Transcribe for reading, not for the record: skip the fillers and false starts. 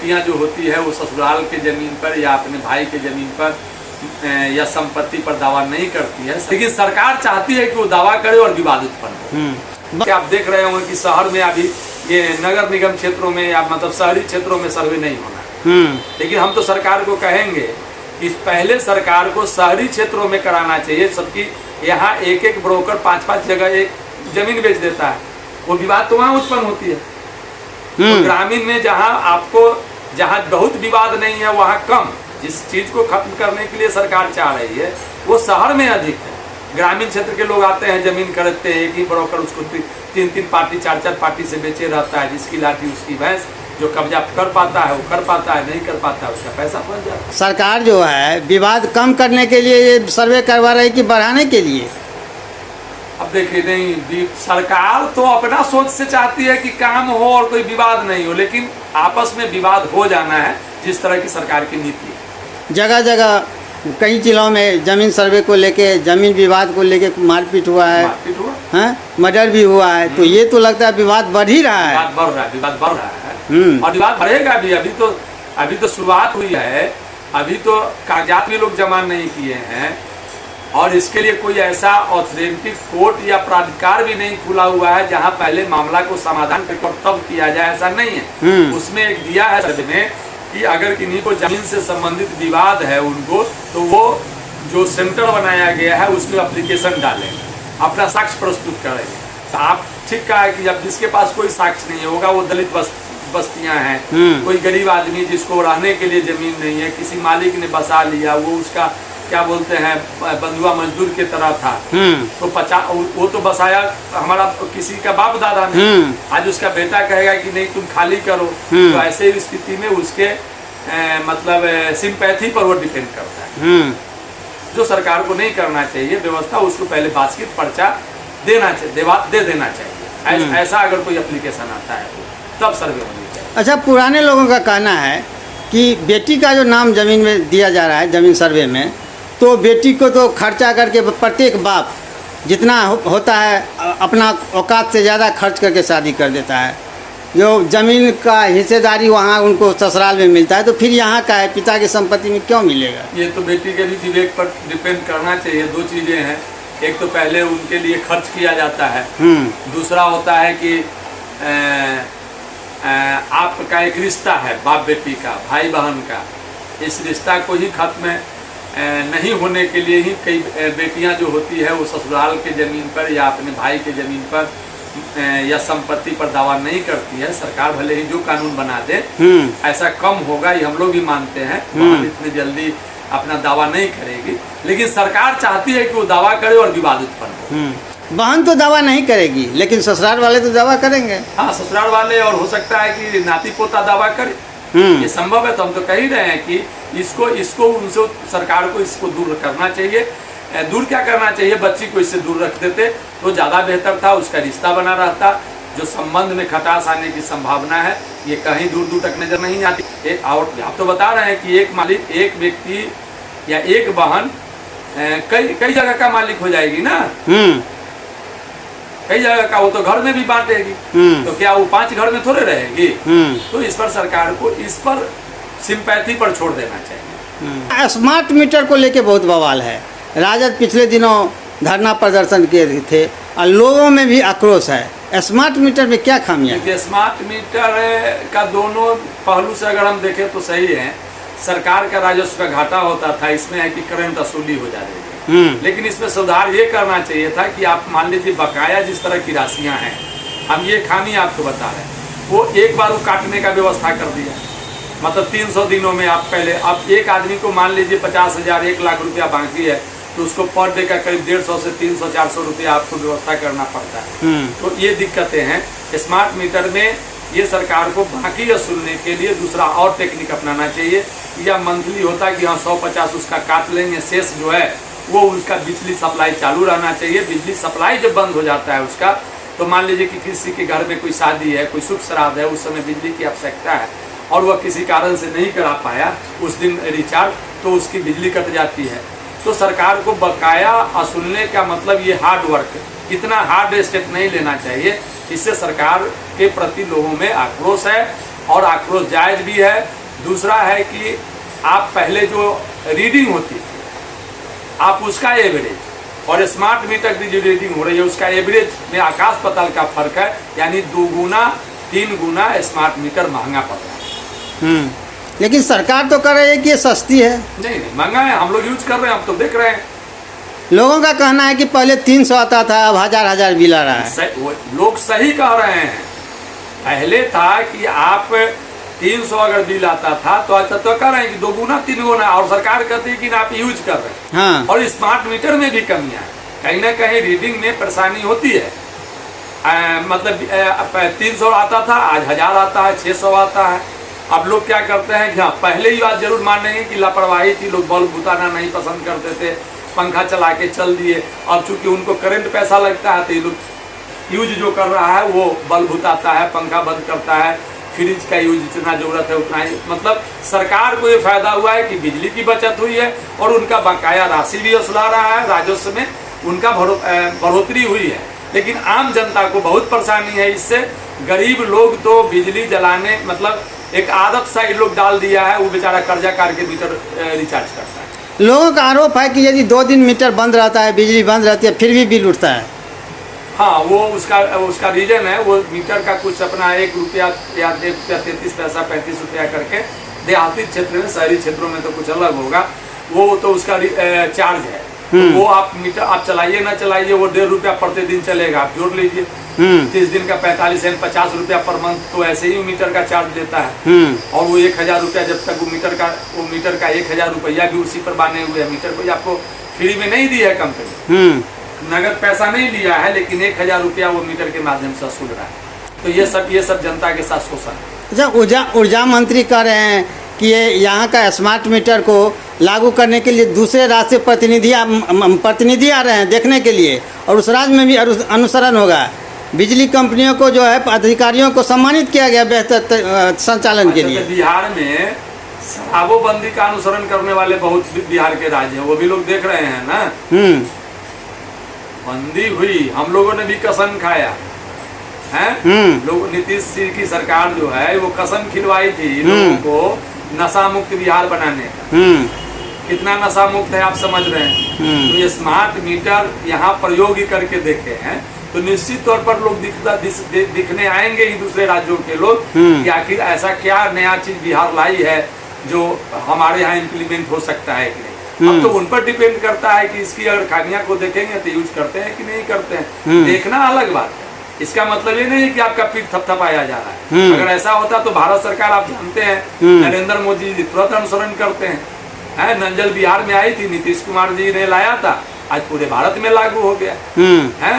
बेटियां जो होती है वो ससुराल के ज़मीन पर या अपने भाई के ज़मीन पर या संपत्ति पर दावा नहीं करती है, लेकिन सरकार चाहती है कि वो दावा करे और विवाद उत्पन्न हो। आप देख रहे होंगे कि शहर में अभी ये नगर निगम क्षेत्रों में या मतलब शहरी क्षेत्रों में सर्वे नहीं होना, लेकिन हम तो सरकार को कहेंगे कि पहले सरकार को शहरी क्षेत्रों में कराना चाहिए। सबकी यहाँ एक एक ब्रोकर 5-5 जगह एक जमीन बेच देता है, वो विवाद तो वहाँ उत्पन्न होती है। तो ग्रामीण में जहाँ बहुत विवाद नहीं है वहाँ कम, जिस चीज को खत्म करने के लिए सरकार चाह रही है वो शहर में अधिक है। ग्रामीण क्षेत्र के लोग आते हैं, जमीन खरीदते हैं, एक ही ब्रोकर उसको 3-3 पार्टी 4-4 पार्टी से बेचे रहता है, जिसकी लाठी उसकी भैंस। जो कब्जा कर पाता है वो कर पाता है, नहीं कर पाता है उसका पैसा फंस जाता है। सरकार जो है विवाद कम करने के लिए ये सर्वे करवा रही है कि बढ़ाने के लिए? अब देखिए, नहीं, सरकार तो अपना सोच से चाहती है कि काम हो और कोई विवाद नहीं हो, लेकिन आपस में विवाद हो जाना है जिस तरह की सरकार की नीति है। जगह जगह कई जिलों में जमीन सर्वे को लेके, जमीन विवाद को लेके मारपीट हुआ है, मर्डर भी हुआ है। तो ये तो लगता है विवाद बढ़ ही रहा है। विवाद बढ़ रहा है और विवाद बढ़ेगा भी। अभी तो शुरुआत हुई है, अभी तो कागजात भी लोग जमा नहीं किए हैं और इसके लिए कोई ऐसा ऑथेंटिक कोर्ट या प्राधिकार भी नहीं खुला हुआ है जहां पहले मामला को समाधान करके तब किया जाए, ऐसा नहीं है। उसमें एक दिया है सर्वे में कि अगर किन्हीं को जमीन से संबंधित विवाद है उनको, तो वो जो सेंटर बनाया गया है उसमें एप्लीकेशन डालेंगे, अपना साक्ष्य प्रस्तुत करेंगे। तो आप ठीक कहा है कि जब जिसके पास कोई साक्ष्य नहीं होगा, वो दलित बस्तियां हैं, कोई गरीब आदमी जिसको रहने के लिए जमीन नहीं है, किसी मालिक ने बसा लिया, वो उसका क्या बोलते हैं बंधुआ मजदूर के तरह था, तो वो तो बसाया हमारा किसी का बाप दादा ने, आज उसका बेटा कहेगा कि नहीं तुम खाली करो, तो ऐसे स्थिति में उसके मतलब सिंपैथी पर वो डिपेंड करता है। जो सरकार को नहीं करना चाहिए व्यवस्था, उसको पहले बास्केट पर्चा दे देना चाहिए। ऐसा अगर कोई एप्लीकेशन आता है तब सर्वे होनी चाहिए। अच्छा, पुराने लोगों का कहना है कि बेटी का जो नाम जमीन में दिया जा रहा है जमीन सर्वे में, तो बेटी को तो खर्चा करके प्रत्येक बाप जितना होता है अपना औकात से ज़्यादा खर्च करके शादी कर देता है। जो ज़मीन का हिस्सेदारी वहाँ उनको ससुराल में मिलता है, तो फिर यहाँ का है पिता की संपत्ति में क्यों मिलेगा? ये तो बेटी के भी विवेक पर डिपेंड करना चाहिए। दो चीज़ें हैं, एक तो पहले उनके लिए खर्च किया जाता है, दूसरा होता है कि आपका एक रिश्ता है बाप बेटी का, भाई बहन का, इस रिश्ता को ही खत्म नहीं होने के लिए ही कई बेटियां जो होती है वो ससुराल के ज़मीन पर या अपने भाई के ज़मीन पर या संपत्ति पर दावा नहीं करती है। सरकार भले ही जो कानून बना दे ऐसा कम होगा, ये हम लोग भी मानते हैं, बहन इतनी जल्दी अपना दावा नहीं करेगी, लेकिन सरकार चाहती है कि वो दावा करे और विवाद उत्पन्न हो। बहन तो दावा नहीं करेगी, लेकिन ससुराल वाले तो दावा करेंगे। हाँ, ससुराल वाले, और हो सकता है कि नाती पोता दावा करे, ये संभव है। तो हम तो कह ही रहे हैं कि इसको उनसे सरकार को इसको दूर करना चाहिए। दूर क्या करना चाहिए, बच्ची को इससे दूर रख देते तो ज़्यादा बेहतर था, उसका रिश्ता बना रहता। जो संबंध में खटास आने की संभावना है ये कहीं दूर दूर तक नजर नहीं आती। और आप तो बता रहे हैं कि एक मालिक, एक व्यक्ति या एक बहन कई जगह का मालिक हो जाएगी ना, कई जगह का, वो तो घर में भी बांटेगी, तो क्या वो 5 घर में थोड़े रहेगी? तो इस पर सरकार को इस पर सिंपैथी पर छोड़ देना चाहिए। स्मार्ट मीटर को लेके बहुत बवाल है। राजद पिछले दिनों धरना प्रदर्शन किए थे और लोगों में भी आक्रोश है। स्मार्ट मीटर में क्या खामियां हैं? स्मार्ट मीटर का दोनों पहलू से अगर हम देखें तो सही है। सरकार का राजस्व का घाटा होता था, इसमें है कि करंट वसूली हो जा रही है, लेकिन इसमें सुधार ये करना चाहिए था कि आप मान लीजिए बकाया जिस तरह की राशियां हैं, हम ये खामी आपको बता रहे हैं, वो एक बार वो काटने का व्यवस्था कर दिया। मतलब 300 दिनों में आप पहले, अब एक आदमी को मान लीजिए 50,000 1 लाख रुपया बाकी है, तो उसको पर डे का करीब 150 से 300-400 रुपया आपको व्यवस्था करना पड़ता है। तो ये दिक्कतें हैं। स्मार्ट मीटर में ये सरकार को बाकी वसूलने के लिए दूसरा और टेक्निक अपनाना चाहिए, या मंथली होता है कि हाँ 150 उसका काट लेंगे, शेष जो है वो उसका बिजली सप्लाई चालू रहना चाहिए। बिजली सप्लाई जब बंद हो जाता है उसका, तो मान लीजिए कि किसी के घर में कोई शादी है, कोई शुभ श्राद्ध है, उस समय बिजली की आवश्यकता है और वह किसी कारण से नहीं करा पाया उस दिन रिचार्ज, तो उसकी बिजली कट जाती है। तो सरकार को बकाया वसूलने का मतलब ये हार्ड वर्क, इतना हार्ड स्टेप नहीं लेना चाहिए। इससे सरकार के प्रति लोगों में आक्रोश है और आक्रोश जायज भी है। दूसरा है कि आप पहले जो रीडिंग होती थी आप उसका एवरेज और स्मार्ट मीटर की जो रीडिंग हो रही है उसका एवरेज में आकाश पाताल का फर्क है, यानी 2 गुना 3 गुना स्मार्ट मीटर महंगा पड़ रहा है। लेकिन सरकार तो कर रही है कि ये सस्ती है। नहीं महंगा है, हम लोग यूज कर रहे हैं, हम तो देख रहे हैं। लोगों का कहना है कि पहले 300 आता था, अब हजार बिल आ रहा है। लोग सही कह रहे हैं। पहले था कि आप 300 अगर बिल आता था तो अच्छा तो कह रहे हैं कि 2 गुना 3 गुना, और सरकार कहती है कि आप यूज कर रहे हैं। हाँ। और स्मार्ट मीटर में भी कमियां है, कहीं ना कहीं रीडिंग में परेशानी होती है। मतलब 300 आता था, आज 1000 आता है, 600 आता है। अब लोग क्या करते हैं कि हाँ, पहले ही बात जरूर मानेंगे कि लापरवाही थी, लोग बल्ब बुताना नहीं पसंद करते थे, पंखा चला के चल दिए। अब चूंकि उनको करंट पैसा लगता है तो ये लोग यूज जो कर रहा है वो बल्ब बुताता है, पंखा बंद करता है, फ्रिज का यूज जितना जरूरत है उतना ही। मतलब सरकार को ये फायदा हुआ है कि बिजली की बचत हुई है और उनका बकाया राशि भी वसूला रहा है, राजस्व में उनका बढ़ोतरी हुई है। लेकिन आम जनता को बहुत परेशानी है इससे। गरीब लोग तो बिजली जलाने मतलब एक आदत सा ये लोग डाल दिया है, वो बेचारा कर्जा करके मीटर रिचार्ज करता है। लोगों का आरोप है कि यदि 2 दिन मीटर बंद रहता है, बिजली बंद रहती है, फिर भी बिल उठता है। हाँ, वो उसका रीजन है, वो मीटर का कुछ अपना 1 रुपया या 1 रुपया 33 पैसा 35 रुपया करके, देहाती क्षेत्र में, शहरी क्षेत्रों में तो कुछ अलग होगा, वो तो उसका चार्ज है। तो वो आप मीटर आप चलाइए ना चलाइए, वो 1.5 रुपया प्रति दिन चलेगा, आप जोड़ लीजिए। 30 दिन का 45 सेंट 50 रुपया पर मंथ, तो ऐसे ही मीटर का चार्ज लेता है। और वो 1000 रुपया, जब तक वो मीटर का 1000 रुपया भी उसी पर बांधे हुए है। मीटर कोई आपको फ्री में नहीं दी है कंपनी, नगद पैसा नहीं लिया है, लेकिन 1000 रुपया वो मीटर के माध्यम से वसूल रहा है। तो ये सब जनता के साथ शोषण है। जब ऊर्जा मंत्री कह रहे हैं कि ये यहाँ का स्मार्ट मीटर को लागू करने के लिए दूसरे राज्य से प्रतिनिधि आ रहे हैं देखने के लिए, और उस राज्य में भी अनुसरण होगा। बिजली कंपनियों को जो है अधिकारियों को सम्मानित किया गया बेहतर संचालन के लिए। बिहार में शराबोबंदी का अनुसरण करने वाले बहुत बिहार के राज्य हैं, वो भी लोग देख रहे हैं ना। बंदी हुई, हम लोगों ने भी कसम खाया है। लोग नीतीश जी की सरकार जो है वो कसम खिलवाई थी लोगों को नशा मुक्त बिहार बनाने का। कितना नशा मुक्त है आप समझ रहे हैं। तो ये स्मार्ट मीटर यहाँ प्रयोग ही करके देखे हैं, तो निश्चित तौर पर लोग दिखने आएंगे ही दूसरे राज्यों के लोग कि आखिर ऐसा क्या नया चीज बिहार लाई है जो हमारे यहाँ इम्प्लीमेंट हो सकता है कि नहीं। अब तो उन पर डिपेंड करता है कि इसकी अगर खामियां को देखेंगे तो यूज करते हैं कि नहीं करते हैं। देखना अलग बात है, इसका मतलब ये नहीं है कि आपका पीठ थपथपाया जा रहा है। अगर ऐसा होता तो भारत सरकार, आप जानते हैं नरेंद्र मोदी जी तुरंत अनुसरण करते हैं। नंजल बिहार में आई थी, नीतीश कुमार जी ने लाया था, आज पूरे भारत में लागू हो गया है।